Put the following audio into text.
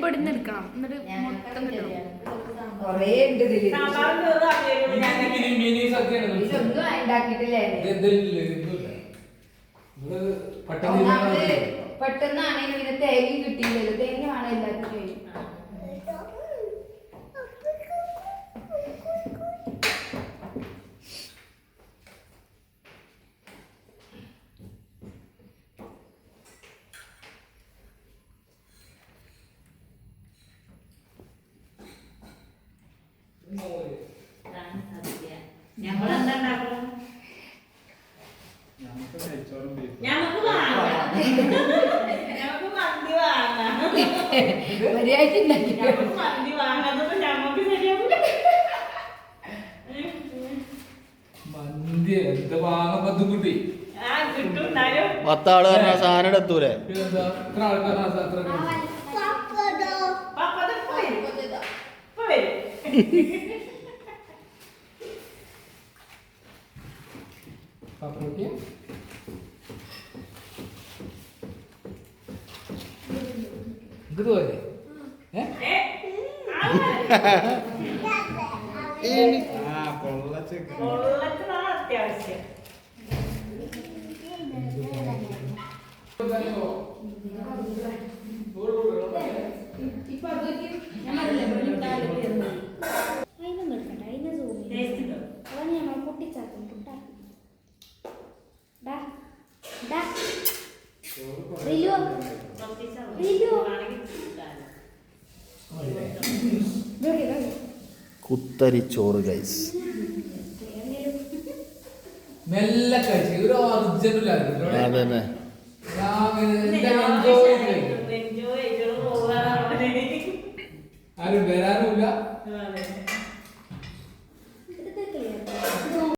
ഇവിടുന്ന് എടുക്കണം എന്നിട്ട് മൊത്തം കിട്ടണം. കൊറേ ഉണ്ട് ഇതില്. ഇതൊന്നും ഉണ്ടാക്കിയിട്ടില്ലേ? പെട്ടെന്നാണെങ്കിൽ പിന്നെ തേങ്ങയും കിട്ടിയില്ലല്ലോ. തേങ്ങ വേണം എല്ലാത്തിനും. പത്താള് പറഞ്ഞ സാധനം എത്തൂലേ? കുത്തരിച്ചോറ് ഗൈസ്. അതന്നെ ആരും വരാനുമില്ല.